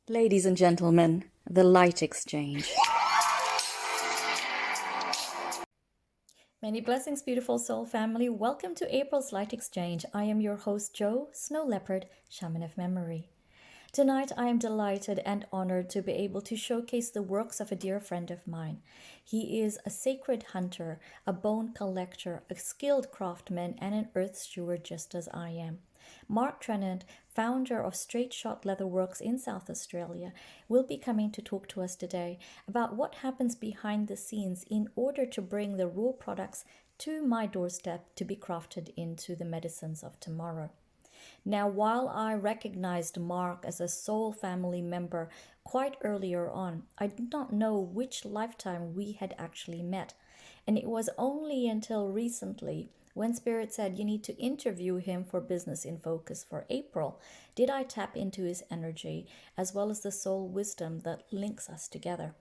Ladies and gentlemen, the light exchange. Many blessings, beautiful soul family. Welcome to April's Light Exchange. I am your host, Jo, Snow Leopard, Shaman of Memory. Tonight, I am delighted and honored to be able to showcase the works of a dear friend of mine. He is a sacred hunter, a bone collector, a skilled craftsman, and an earth steward just as I am. Mark Tranent, founder of Straight Shot Leatherworks in South Australia, will be coming to talk to us today about what happens behind the scenes in order to bring the raw products to my doorstep to be crafted into the medicines of tomorrow. Now, while I recognized Mark as a soul family member quite earlier on, I did not know which lifetime we had actually met. And it was only until recently, when Spirit said you need to interview him for Business in Focus for April, did I tap into his energy as well as the soul wisdom that links us together.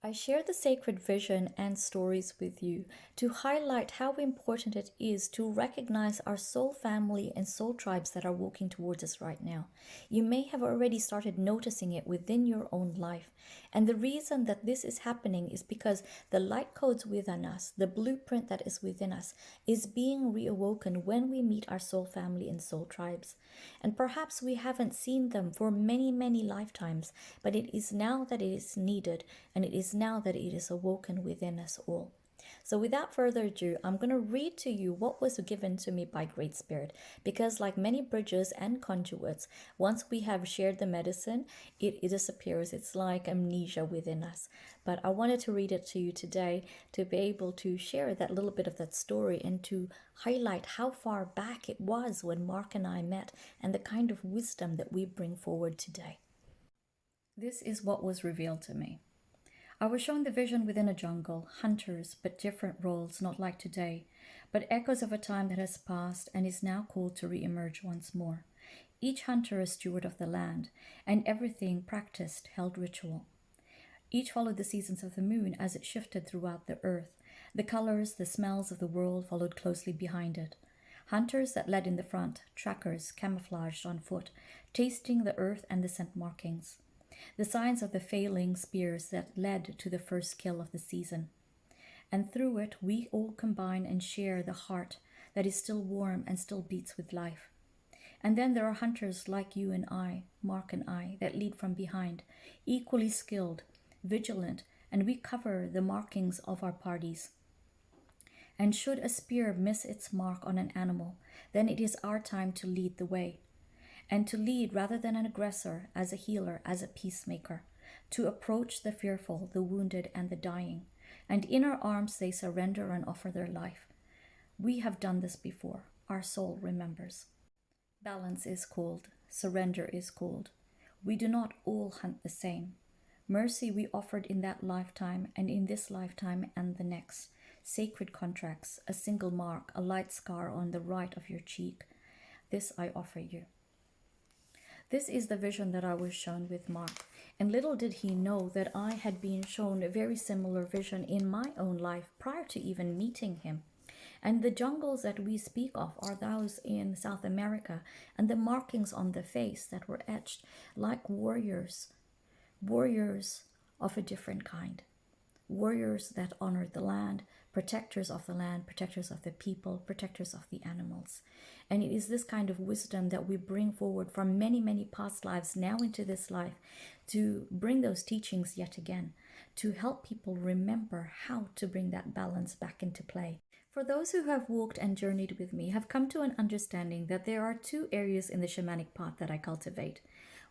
I share the sacred vision and stories with you to highlight how important it is to recognize our soul family and soul tribes that are walking towards us right now. You may have already started noticing it within your own life. And the reason that this is happening is because the light codes within us, the blueprint that is within us, is being reawoken when we meet our soul family and soul tribes. And perhaps we haven't seen them for many, many lifetimes, but it is now that it is needed, and it is now that it is awoken within us all. So without further ado, I'm going to read to you what was given to me by Great Spirit, because like many bridges and conduits, once we have shared the medicine, it disappears. It's like amnesia within us. But I wanted to read it to you today to be able to share that little bit of that story and to highlight how far back it was when Mark and I met and the kind of wisdom that we bring forward today. This is what was revealed to me. I was shown the vision within a jungle, hunters, but different roles, not like today, but echoes of a time that has passed and is now called to re-emerge once more. Each hunter a steward of the land, and everything practiced held ritual. Each followed the seasons of the moon as it shifted throughout the earth. The colors, the smells of the world followed closely behind it. Hunters that led in the front, trackers camouflaged on foot, tasting the earth and the scent markings. The signs of the failing spears that led to the first kill of the season. And through it, we all combine and share the heart that is still warm and still beats with life. And then there are hunters like you and I, Mark and I, that lead from behind, equally skilled, vigilant, and we cover the markings of our parties. And should a spear miss its mark on an animal, then it is our time to lead the way. And to lead rather than an aggressor, as a healer, as a peacemaker, to approach the fearful, the wounded, and the dying. And in our arms they surrender and offer their life. We have done this before. Our soul remembers. Balance is called. Surrender is called. We do not all hunt the same. Mercy we offered in that lifetime and in this lifetime and the next. Sacred contracts, a single mark, a light scar on the right of your cheek. This I offer you. This is the vision that I was shown with Mark, and little did he know that I had been shown a very similar vision in my own life prior to even meeting him. And the jungles that we speak of are those in South America, and the markings on the face that were etched like warriors of a different kind. Warriors that honored the land, protectors of the land, protectors of the people, protectors of the animals. And it is this kind of wisdom that we bring forward from many, many past lives now into this life to bring those teachings yet again, to help people remember how to bring that balance back into play. For those who have walked and journeyed with me have come to an understanding that there are two areas in the shamanic path that I cultivate.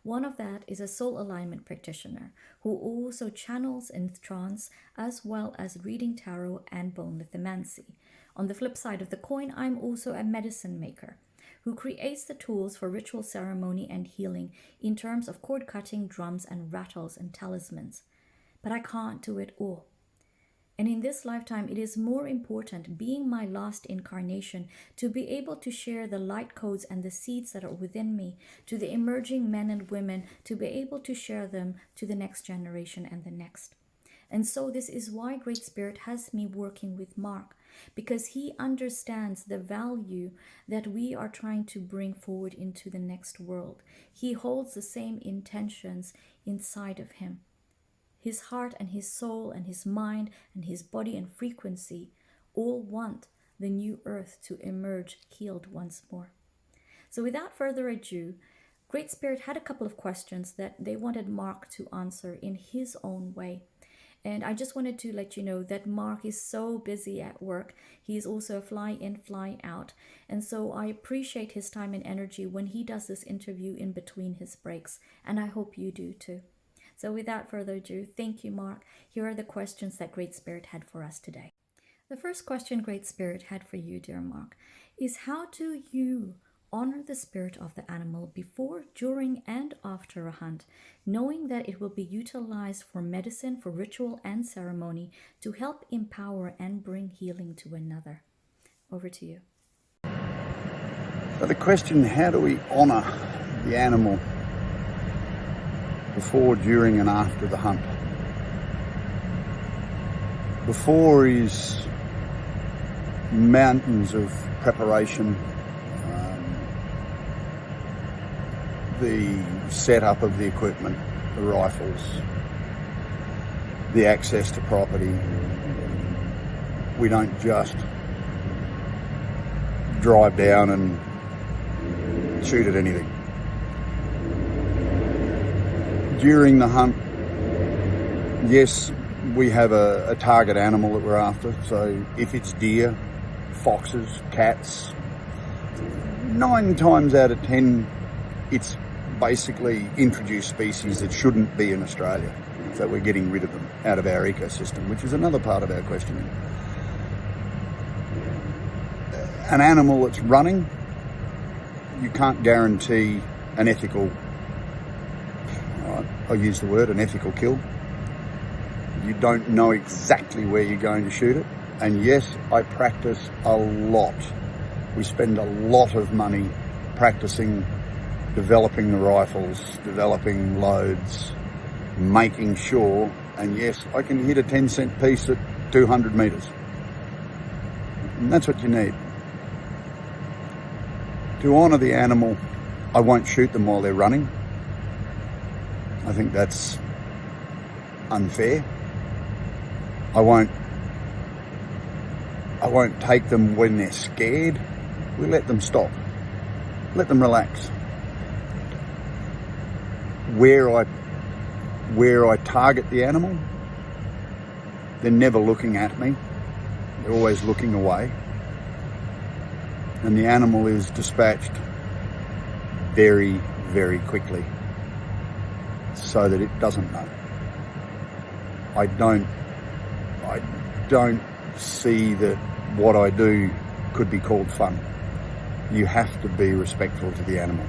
One of that is a soul alignment practitioner who also channels in trance as well as reading tarot and bone lithomancy. On the flip side of the coin, I'm also a medicine maker who creates the tools for ritual ceremony and healing in terms of cord cutting, drums and rattles and talismans. But I can't do it all. And in this lifetime, it is more important, being my last incarnation, to be able to share the light codes and the seeds that are within me to the emerging men and women, to be able to share them to the next generation and the next. And so this is why Great Spirit has me working with Mark, because he understands the value that we are trying to bring forward into the next world. He holds the same intentions inside of him. His heart and his soul and his mind and his body and frequency all want the new earth to emerge healed once more. So without further ado, Great Spirit had a couple of questions that they wanted Mark to answer in his own way. And I just wanted to let you know that Mark is so busy at work. He is also a fly in, fly out. And so I appreciate his time and energy when he does this interview in between his breaks. And I hope you do too. So without further ado, thank you, Mark. Here are the questions that Great Spirit had for us today. The first question Great Spirit had for you, dear Mark, is how do you honor the spirit of the animal before, during, and after a hunt, knowing that it will be utilized for medicine, for ritual and ceremony to help empower and bring healing to another? Over to you. So the question, how do we honor the animal before, during, and after the hunt? Before is mountains of preparation, the setup of the equipment, the rifles, the access to property. We don't just drive down and shoot at anything. During the hunt, yes, we have a target animal that we're after. So if it's deer, foxes, cats, 9 times out of 10, it's basically introduced species that shouldn't be in Australia. So we're getting rid of them out of our ecosystem, which is another part of our questioning. An animal that's running, you can't guarantee an ethical, I'll use the word, an ethical kill. You don't know exactly where you're going to shoot it. And yes, I practice a lot. We spend a lot of money practicing developing the rifles, developing loads, making sure, and yes, I can hit a 10-cent piece at 200 metres. And that's what you need. To honour the animal, I won't shoot them while they're running. I think that's unfair. I won't take them when they're scared. We let them stop. Let them relax. Where I target the animal, they're never looking at me. They're always looking away. And the animal is dispatched very, very quickly so that it doesn't know. I don't see that what I do could be called fun. You have to be respectful to the animal.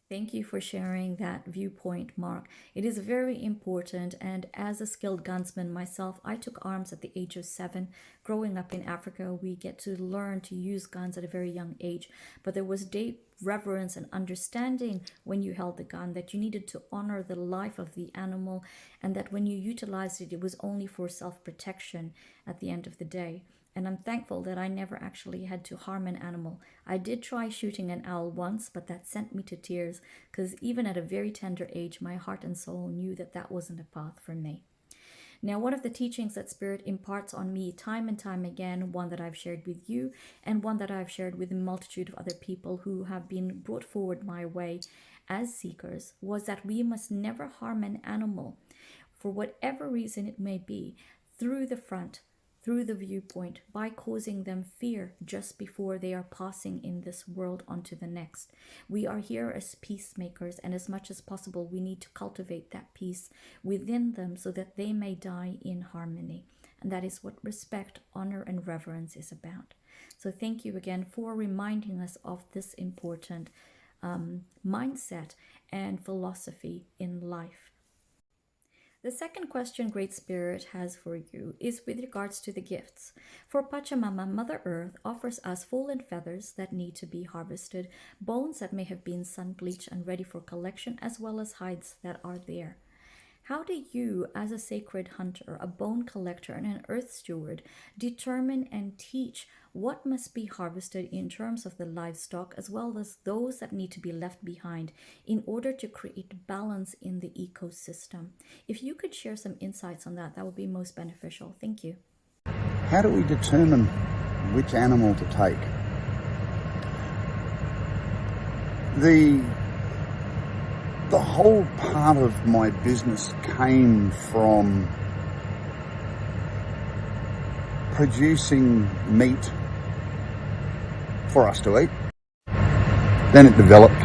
Thank you for sharing that viewpoint, Mark. It is very important, and as a skilled gunsman myself, I took arms at the age of 7. Growing up in Africa, we get to learn to use guns at a very young age, but there was deep reverence and understanding when you held the gun that you needed to honor the life of the animal, and that when you utilized it, it was only for self-protection at the end of the day. And I'm thankful that I never actually had to harm an animal. I did try shooting an owl once, but that sent me to tears because even at a very tender age, my heart and soul knew that that wasn't a path for me. Now, one of the teachings that Spirit imparts on me time and time again, one that I've shared with you and one that I've shared with a multitude of other people who have been brought forward my way as seekers, was that we must never harm an animal for whatever reason it may be through the front, through the viewpoint, by causing them fear just before they are passing in this world onto the next. We are here as peacemakers, and as much as possible, we need to cultivate that peace within them so that they may die in harmony. And that is what respect, honor, and reverence is about. So thank you again for reminding us of this important mindset and philosophy in life. The second question Great Spirit has for you is with regards to the gifts. For Pachamama, Mother Earth offers us fallen feathers that need to be harvested, bones that may have been sun bleached and ready for collection, as well as hides that are there. How do you, as a sacred hunter, a bone collector, and an earth steward, determine and teach what must be harvested in terms of the livestock as well as those that need to be left behind in order to create balance in the ecosystem? If you could share some insights on that, that would be most beneficial. Thank you. How do we determine which animal to take? The whole part of my business came from producing meat for us to eat. Then it developed.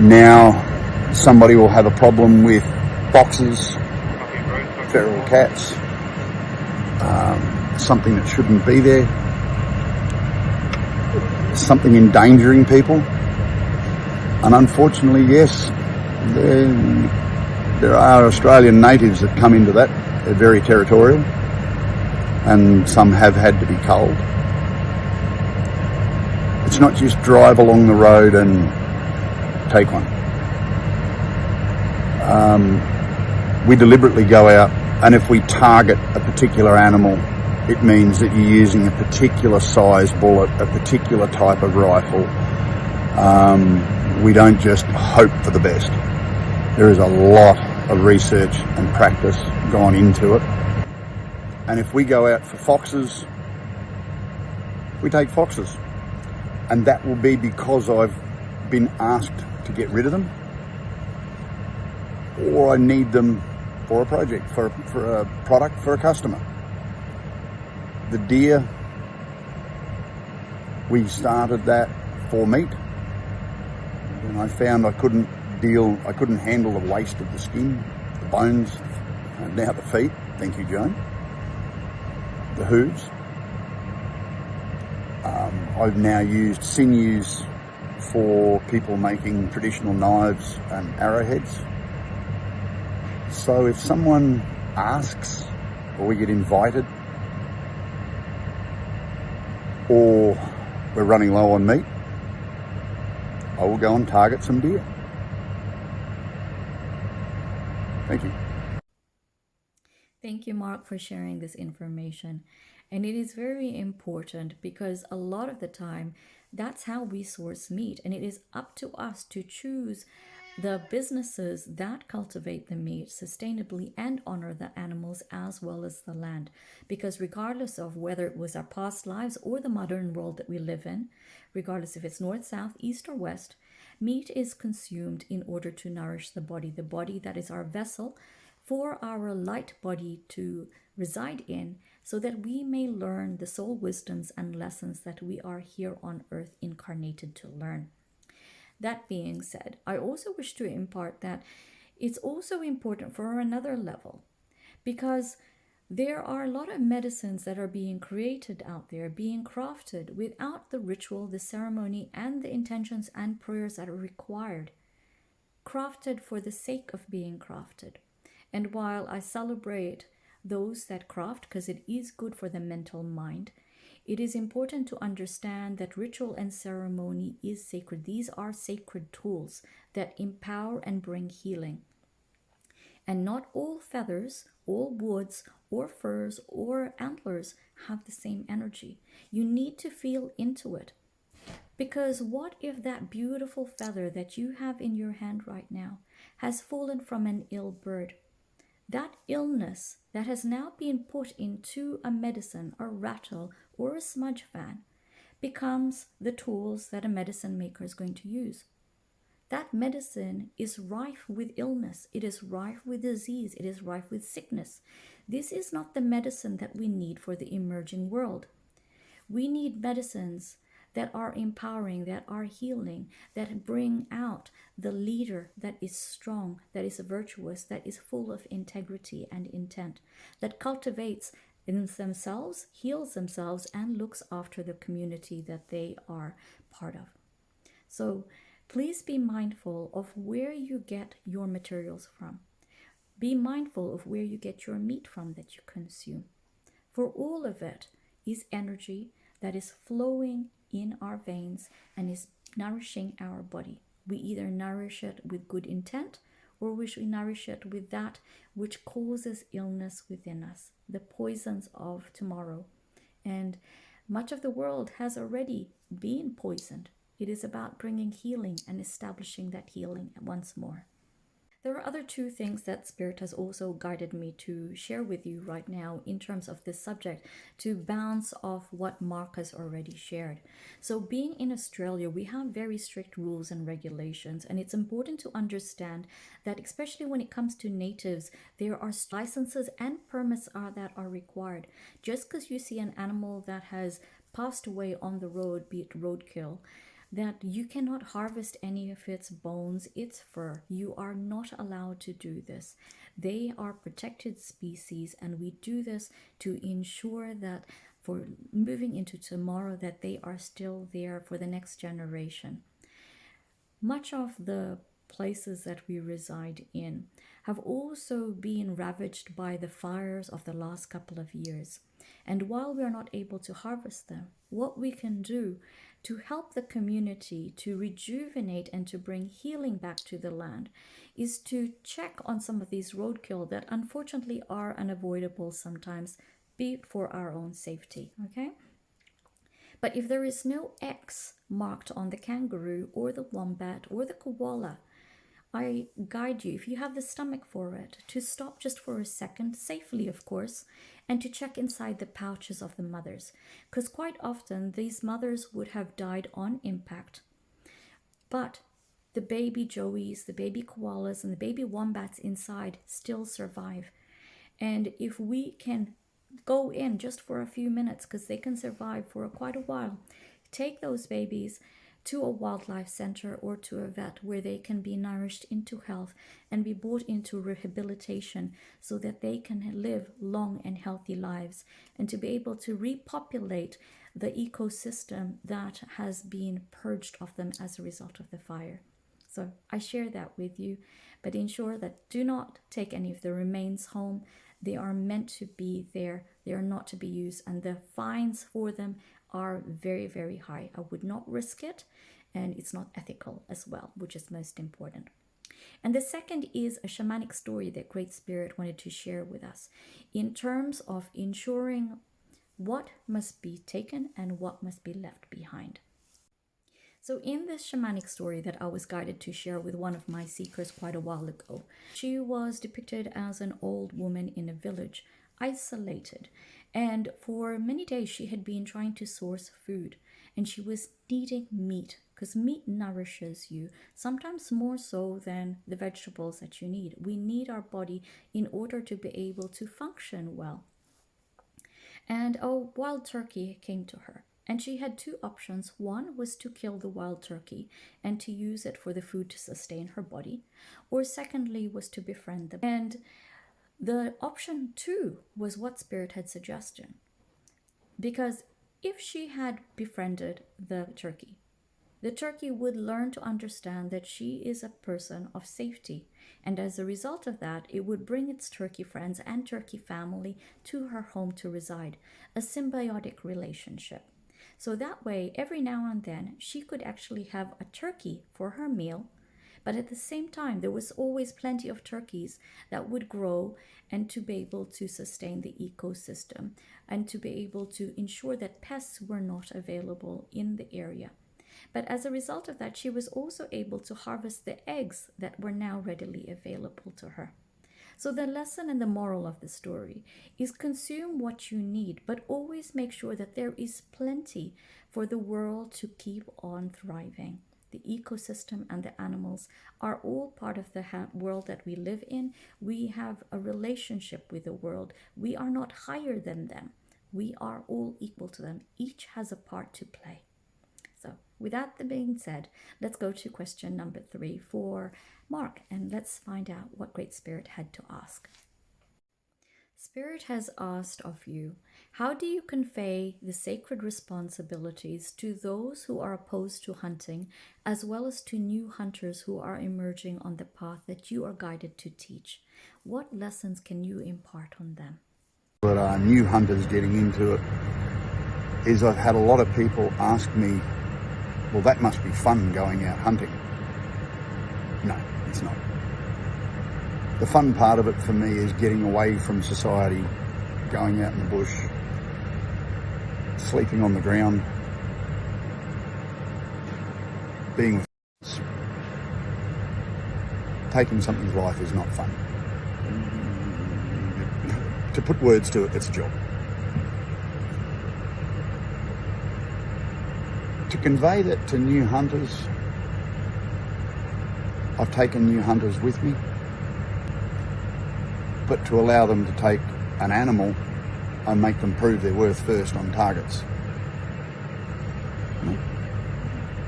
Now somebody will have a problem with foxes, feral cats, something that shouldn't be there, something endangering people. And unfortunately, yes, there are Australian natives that come into that. They're very territorial, and some have had to be culled. It's not just drive along the road and take one. We deliberately go out, and if we target a particular animal, it means that you're using a particular size bullet, a particular type of rifle. We don't just hope for the best. There is a lot of research and practice gone into it. And if we go out for foxes, we take foxes. And that will be because I've been asked to get rid of them, or I need them for a project, for a product, for a customer. The deer, we started that for meat. And I found I couldn't handle the waste of the skin, the bones, and now the feet. Thank you, Joan. The hooves. I've now used sinews for people making traditional knives and arrowheads. So if someone asks, or we get invited, or we're running low on meat, I will go and target some deer. Thank you. Thank you, Mark, for sharing this information. And it is very important because a lot of the time, that's how we source meat. And it is up to us to choose the businesses that cultivate the meat sustainably and honor the animals as well as the land. Because regardless of whether it was our past lives or the modern world that we live in, regardless if it's north, south, east, or west, meat is consumed in order to nourish the body that is our vessel for our light body to reside in, so that we may learn the soul wisdoms and lessons that we are here on earth incarnated to learn. That being said, I also wish to impart that it's also important for another level, because there are a lot of medicines that are being created out there, being crafted without the ritual, the ceremony, and the intentions and prayers that are required, crafted for the sake of being crafted. And while I celebrate those that craft, because it is good for the mental mind, it is important to understand that ritual and ceremony is sacred. These are sacred tools that empower and bring healing. And not all feathers, all woods, or furs, or antlers have the same energy. You need to feel into it. Because what if that beautiful feather that you have in your hand right now has fallen from an ill bird? That illness that has now been put into a medicine, a rattle, or a smudge fan becomes the tools that a medicine maker is going to use. That medicine is rife with illness. It is rife with disease. It is rife with sickness. This is not the medicine that we need for the emerging world. We need medicines that are empowering, that are healing, that bring out the leader that is strong, that is virtuous, that is full of integrity and intent, that cultivates in themselves, heals themselves, and looks after the community that they are part of. So please be mindful of where you get your materials from. Be mindful of where you get your meat from that you consume. For all of it is energy that is flowing in our veins and is nourishing our body. We either nourish it with good intent or we should nourish it with that which causes illness within us, the poisons of tomorrow. And much of the world has already been poisoned. It is about bringing healing and establishing that healing once more. There are other two things that Spirit has also guided me to share with you right now in terms of this subject, to bounce off what Mark has already shared. So being in Australia, we have very strict rules and regulations, and it's important to understand that especially when it comes to natives, there are licenses and permits that are required. Just because you see an animal that has passed away on the road, be it roadkill, that you cannot harvest any of its bones, its fur. You are not allowed to do this. They are protected species, and we do this to ensure that for moving into tomorrow, that they are still there for the next generation. Much of the places that we reside in have also been ravaged by the fires of the last couple of years. And while we are not able to harvest them, what we can do to help the community to rejuvenate and to bring healing back to the land is to check on some of these roadkill that unfortunately are unavoidable sometimes, be it for our own safety, okay? But if there is no X marked on the kangaroo or the wombat or the koala, I guide you, if you have the stomach for it, to stop just for a second, safely of course, and to check inside the pouches of the mothers. Because quite often these mothers would have died on impact, but the baby joeys, the baby koalas, and the baby wombats inside still survive. And if we can go in just for a few minutes, because they can survive for quite a while, take those babies to a wildlife center or to a vet where they can be nourished into health and be brought into rehabilitation so that they can live long and healthy lives and to be able to repopulate the ecosystem that has been purged of them as a result of the fire. So I share that with you, but ensure that do not take any of the remains home. They are meant to be there. They are not to be used, and the fines for them are very, very high. I would not risk it, and it's not ethical as well, which is most important. And the second is a shamanic story that Great Spirit wanted to share with us in terms of ensuring what must be taken and what must be left behind. So in this shamanic story that I was guided to share with one of my seekers quite a while ago, she was depicted as an old woman in a village, isolated. And for many days she had been trying to source food, and she was needing meat, because meat nourishes you, sometimes more so than the vegetables that you need. We need our body in order to be able to function well. And a wild turkey came to her, and she had two options. One was to kill the wild turkey and to use it for the food to sustain her body, or secondly was to befriend them. And the option two was what Spirit had suggested, because if she had befriended the turkey would learn to understand that she is a person of safety, and as a result of that, it would bring its turkey friends and turkey family to her home to reside, a symbiotic relationship. So that way, every now and then, she could actually have a turkey for her meal, but at the same time, there was always plenty of turkeys that would grow and to be able to sustain the ecosystem and to be able to ensure that pests were not available in the area. But as a result of that, she was also able to harvest the eggs that were now readily available to her. So the lesson and the moral of the story is consume what you need, but always make sure that there is plenty for the world to keep on thriving. The ecosystem and the animals are all part of the world that we live in. We have a relationship with the world. We are not higher than them. We are all equal to them. Each has a part to play. So with that being said, let's go to question number 3 for Mark, and let's find out what Great Spirit had to ask. Spirit has asked of you, how do you convey the sacred responsibilities to those who are opposed to hunting, as well as to new hunters who are emerging on the path that you are guided to teach? What lessons can you impart on them? But new hunters getting into it is I've had a lot of people ask me, well, that must be fun going out hunting. No, it's not. The fun part of it for me is getting away from society, going out in the bush, sleeping on the ground, being with friends. Taking somebody's life is not fun. To put words to it, it's a job. To convey that to new hunters, I've taken new hunters with me, but to allow them to take an animal and make them prove their worth first on targets.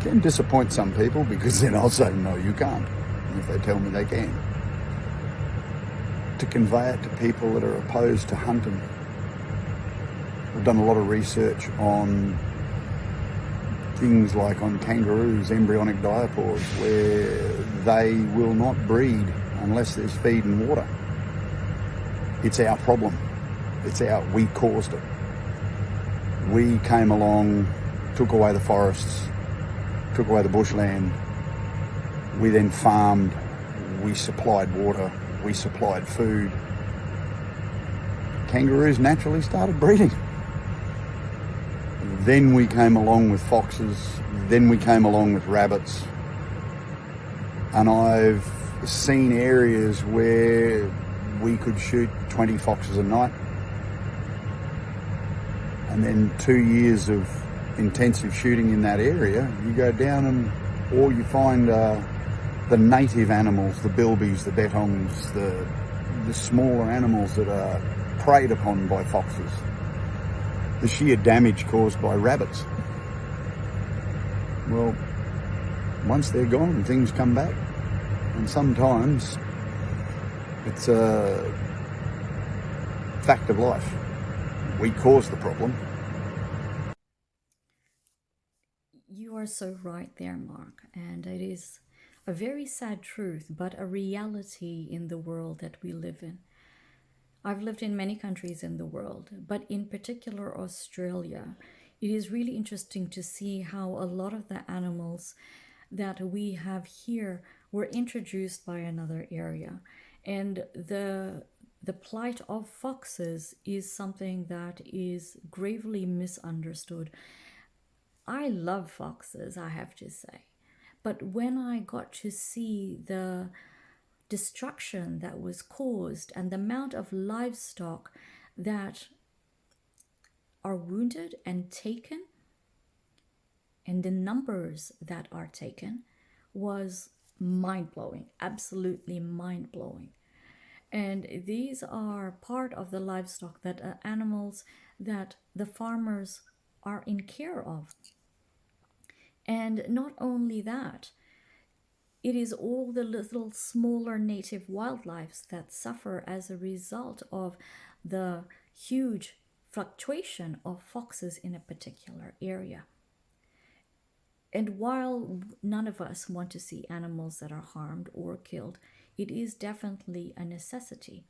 Can disappoint some people, because then I'll say, no, you can't, if they tell me they can. To convey it to people that are opposed to hunting. I've done a lot of research on things like on kangaroos, embryonic diapause, where they will not breed unless there's feed and water. It's our problem. We caused it. We came along, took away the forests, took away the bushland. We then farmed, we supplied water, we supplied food. Kangaroos naturally started breeding. Then we came along with foxes, then we came along with rabbits. And I've seen areas where we could shoot 20 foxes a night. And then 2 years of intensive shooting in that area, you go down and or you find the native animals, the bilbies, the bettongs, the smaller animals that are preyed upon by foxes. The sheer damage caused by rabbits. Well, once they're gone, things come back. And sometimes it's a fact of life. We caused the problem. You are so right there, Mark, and it is a very sad truth, but a reality in the world that we live in. I've lived in many countries in the world, but in particular Australia. It is really interesting to see how a lot of the animals that we have here were introduced by another area. And the plight of foxes is something that is gravely misunderstood. I love foxes, I have to say. But when I got to see the destruction that was caused and the amount of livestock that are wounded and taken, and the numbers that are taken, was mind-blowing, absolutely mind-blowing. And these are part of the livestock that are animals that the farmers are in care of. And not only that, it is all the little smaller native wildlife that suffer as a result of the huge fluctuation of foxes in a particular area. And while none of us want to see animals that are harmed or killed, it is definitely a necessity.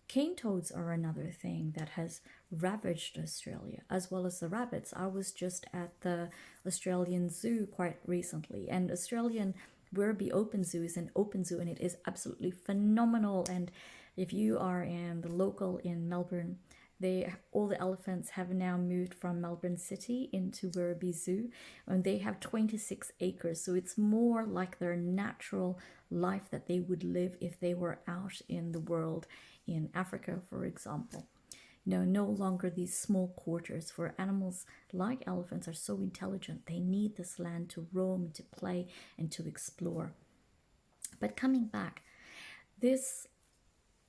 Cane toads are another thing that has ravaged Australia, as well as the rabbits. I was just at the Australian Zoo quite recently, and Australian Werribee Open Zoo is an open zoo, and it is absolutely phenomenal. And if you are in the local in Melbourne, all the elephants have now moved from Melbourne City into Werribee Zoo, and they have 26 acres. So it's more like their natural life that they would live if they were out in the world, in Africa, for example. No longer these small quarters, for animals like elephants are so intelligent. They need this land to roam, to play, and to explore. But coming back, this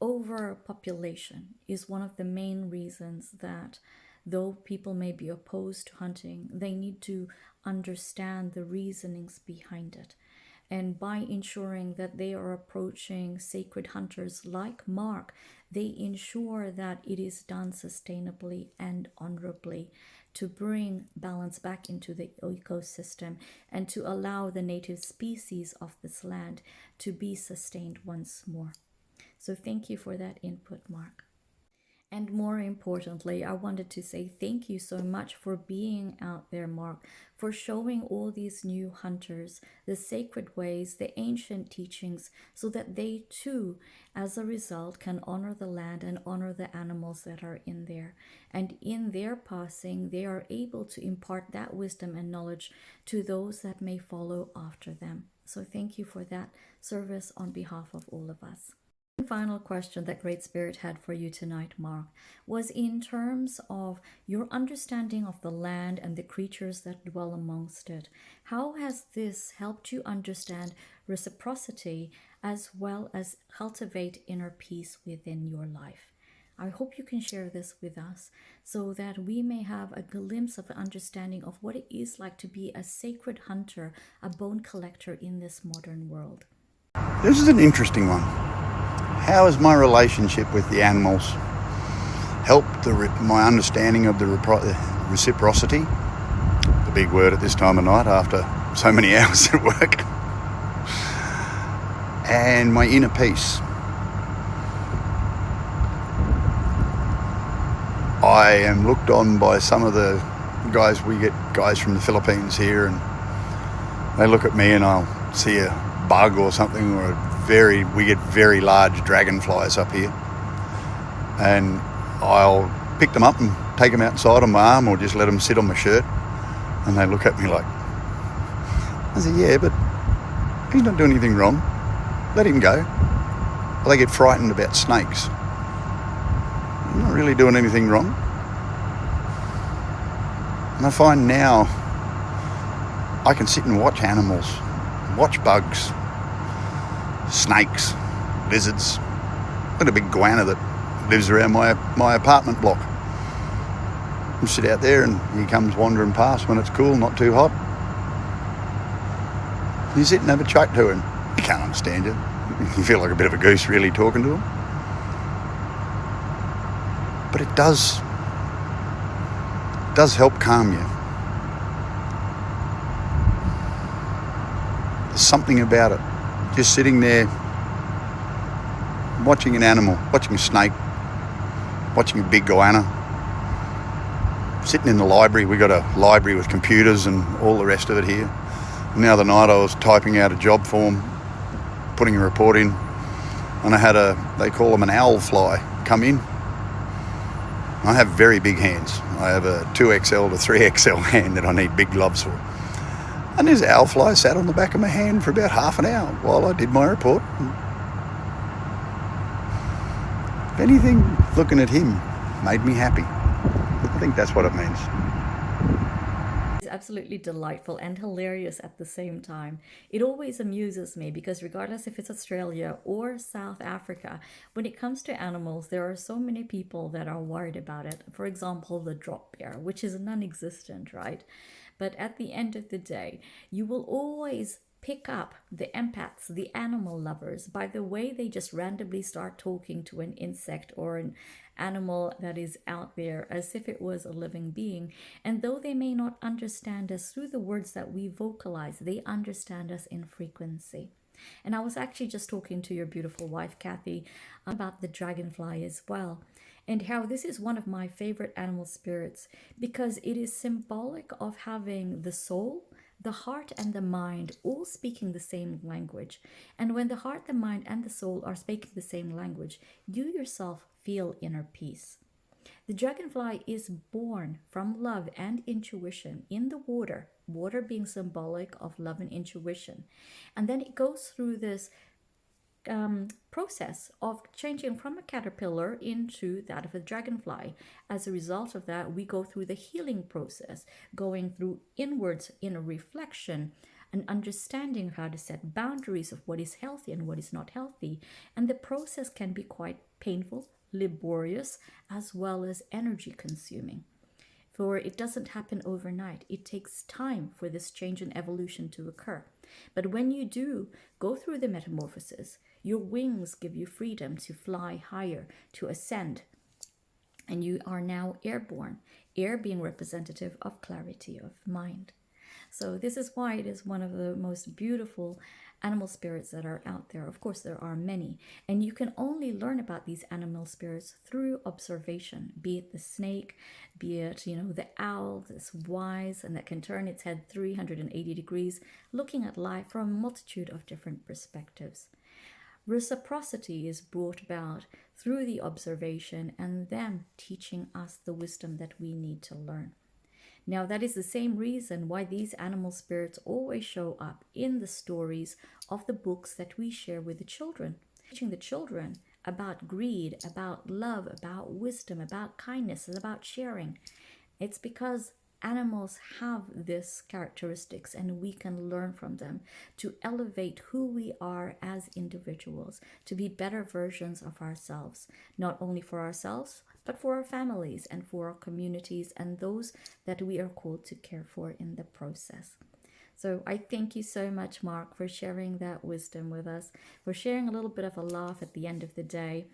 overpopulation is one of the main reasons that, though people may be opposed to hunting, they need to understand the reasonings behind it. And by ensuring that they are approaching sacred hunters like Mark, they ensure that it is done sustainably and honorably to bring balance back into the ecosystem and to allow the native species of this land to be sustained once more. So thank you for that input, Mark. And more importantly, I wanted to say thank you so much for being out there, Mark, for showing all these new hunters the sacred ways, the ancient teachings, so that they too, as a result, can honor the land and honor the animals that are in there. And in their passing, they are able to impart that wisdom and knowledge to those that may follow after them. So thank you for that service on behalf of all of us. The final question that Great Spirit had for you tonight, Mark, was in terms of your understanding of the land and the creatures that dwell amongst it. How has this helped you understand reciprocity as well as cultivate inner peace within your life? I hope you can share this with us so that we may have a glimpse of an understanding of what it is like to be a sacred hunter, a bone collector in this modern world. This is an interesting one. How has my relationship with the animals helped my understanding of the reciprocity? The big word at this time of night after so many hours at work. And my inner peace. I am looked on by some of the guys, we get guys from the Philippines here, and they look at me and I'll see a bug or something, or we get very large dragonflies up here, and I'll pick them up and take them outside on my arm, or just let them sit on my shirt, and they look at me like, I say, yeah, but he's not doing anything wrong, let him go. Well, they get frightened about snakes. I'm not really doing anything wrong. And I find now I can sit and watch animals, watch bugs, snakes, lizards. I've got a big iguana that lives around my apartment block. I sit out there and he comes wandering past when it's cool, not too hot. You sit and have a chat to him. He can't understand you. You feel like a bit of a goose really talking to him. But it does help calm you. There's something about it. Just sitting there, watching an animal, watching a snake, watching a big iguana, sitting in the library. We got a library with computers and all the rest of it here. And the other night I was typing out a job form, putting a report in, and I had they call them an owl fly, come in. I have very big hands. I have a 2XL to 3XL hand that I need big gloves for. And this owl fly sat on the back of my hand for about half an hour while I did my report. If anything, looking at him made me happy. I think that's what it means. It's absolutely delightful and hilarious at the same time. It always amuses me because regardless if it's Australia or South Africa, when it comes to animals, there are so many people that are worried about it. For example, the drop bear, which is non-existent, right? But at the end of the day, you will always pick up the empaths, the animal lovers, by the way they just randomly start talking to an insect or an animal that is out there as if it was a living being. And though they may not understand us through the words that we vocalize, they understand us in frequency. And I was actually just talking to your beautiful wife, Kathy, about the dragonfly as well, and how this is one of my favorite animal spirits because it is symbolic of having the soul, the heart, and the mind all speaking the same language. And when the heart, the mind, and the soul are speaking the same language, you yourself feel inner peace. The dragonfly is born from love and intuition in the water being symbolic of love and intuition. And then it goes through this process of changing from a caterpillar into that of a dragonfly. As a result of that, we go through the healing process, going through inwards in a reflection, an understanding of how to set boundaries of what is healthy and what is not healthy. And the process can be quite painful, laborious, as well as energy consuming. For it doesn't happen overnight. It takes time for this change and evolution to occur. But when you do go through the metamorphosis, your wings give you freedom to fly higher, to ascend. And you are now airborne, air being representative of clarity of mind. So this is why it is one of the most beautiful animal spirits that are out there. Of course, there are many, and you can only learn about these animal spirits through observation, be it the snake, be it, the owl that's wise and that can turn its head 380 degrees, looking at life from a multitude of different perspectives. Reciprocity is brought about through the observation and them teaching us the wisdom that we need to learn. Now, that is the same reason why these animal spirits always show up in the stories of the books that we share with the children, teaching the children about greed, about love, about wisdom, about kindness, and about sharing. It's because animals have this characteristics and we can learn from them to elevate who we are as individuals, to be better versions of ourselves, not only for ourselves, but for our families and for our communities and those that we are called to care for in the process. So I thank you so much, Mark, for sharing that wisdom with us, for sharing a little bit of a laugh at the end of the day.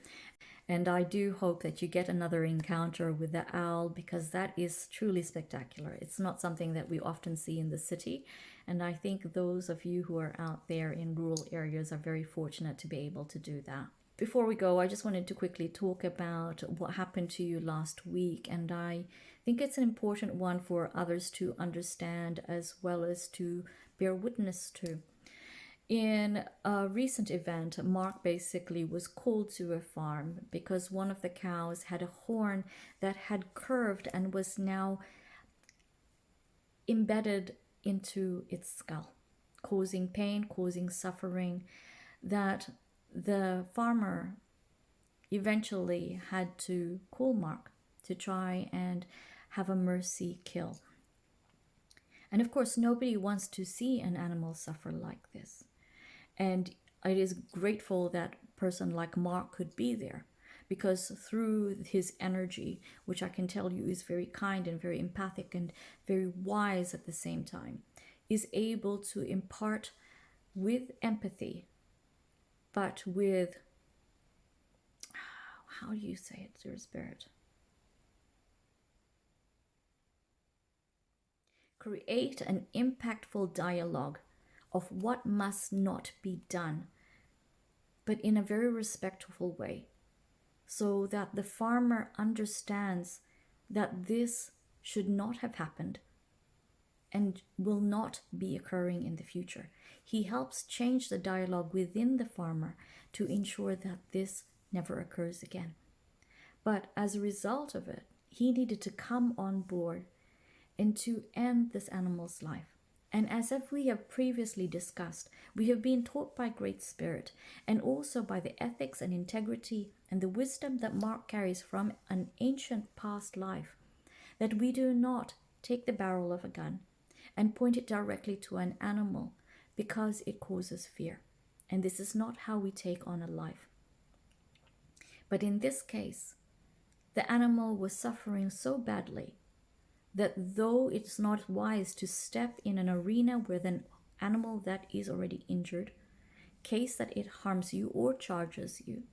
And I do hope that you get another encounter with the owl, because that is truly spectacular. It's not something that we often see in the city. And I think those of you who are out there in rural areas are very fortunate to be able to do that. Before we go, I just wanted to quickly talk about what happened to you last week. And I think it's an important one for others to understand as well as to bear witness to. In a recent event, Mark basically was called to a farm because one of the cows had a horn that had curved and was now embedded into its skull, causing pain, causing suffering, that the farmer eventually had to call Mark to try and have a mercy kill. And of course, nobody wants to see an animal suffer like this. And it is grateful that a person like Mark could be there, because through his energy, which I can tell you is very kind and very empathic and very wise at the same time, is able to impart with empathy, but with, how do you say it, dear spirit? Create an impactful dialogue of what must not be done, but in a very respectful way, so that the farmer understands that this should not have happened and will not be occurring in the future. He helps change the dialogue within the farmer to ensure that this never occurs again. But as a result of it, he needed to come on board and to end this animal's life. And as if we have previously discussed, we have been taught by Great Spirit and also by the ethics and integrity and the wisdom that Mark carries from an ancient past life, that we do not take the barrel of a gun and point it directly to an animal because it causes fear. And this is not how we take on a life. But in this case, the animal was suffering so badly that though it's not wise to step in an arena with an animal that is already injured, case that it harms you or charges you,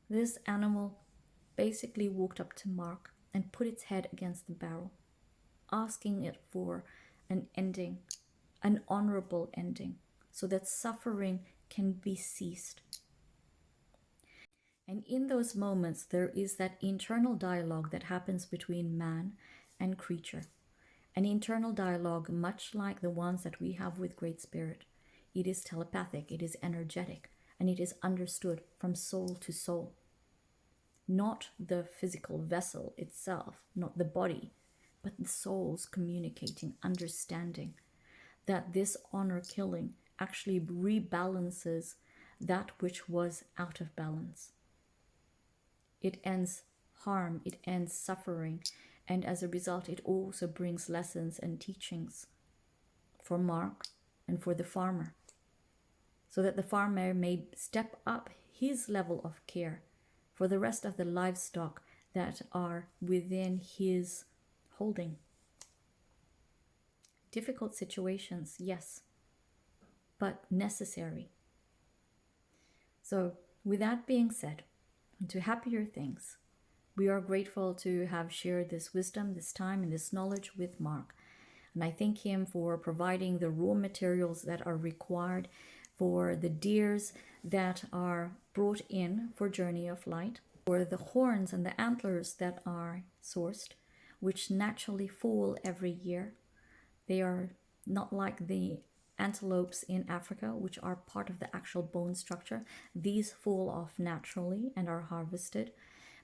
this animal basically walked up to Mark and put its head against the barrel, asking it for an ending, an honorable ending, so that suffering can be ceased. And in those moments, there is that internal dialogue that happens between man and creature, an internal dialogue much like the ones that we have with Great Spirit. It is telepathic, it is energetic, and it is understood from soul to soul. Not the physical vessel itself, not the body, but the souls communicating, understanding that this honor killing actually rebalances that which was out of balance. It ends harm, it ends suffering, and as a result, it also brings lessons and teachings for Mark and for the farmer, so that the farmer may step up his level of care for the rest of the livestock that are within his holding. Difficult situations, yes, but necessary. So, with that being said, to happier things, we are grateful to have shared this wisdom, this time, and this knowledge with Mark. And I thank him for providing the raw materials that are required for the deers that are brought in for Journey of Light, for the horns and the antlers that are sourced, which naturally fall every year. They are not like the antelopes in Africa, which are part of the actual bone structure. These fall off naturally and are harvested.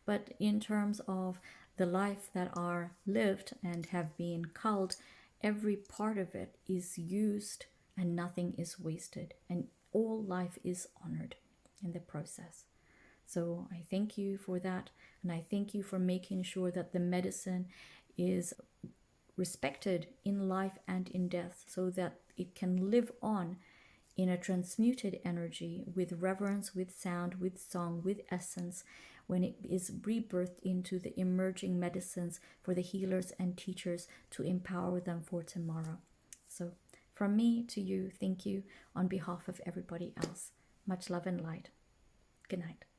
But in terms of the life that are lived and have been culled, every part of it is used and nothing is wasted, and all life is honored in the process. So I thank you for that, and I thank you for making sure that the medicine is respected in life and in death, so that it can live on in a transmuted energy with reverence, with sound, with song, with essence, when it is rebirthed into the emerging medicines for the healers and teachers to empower them for tomorrow. So from me to you, thank you on behalf of everybody else. Much love and light. Good night.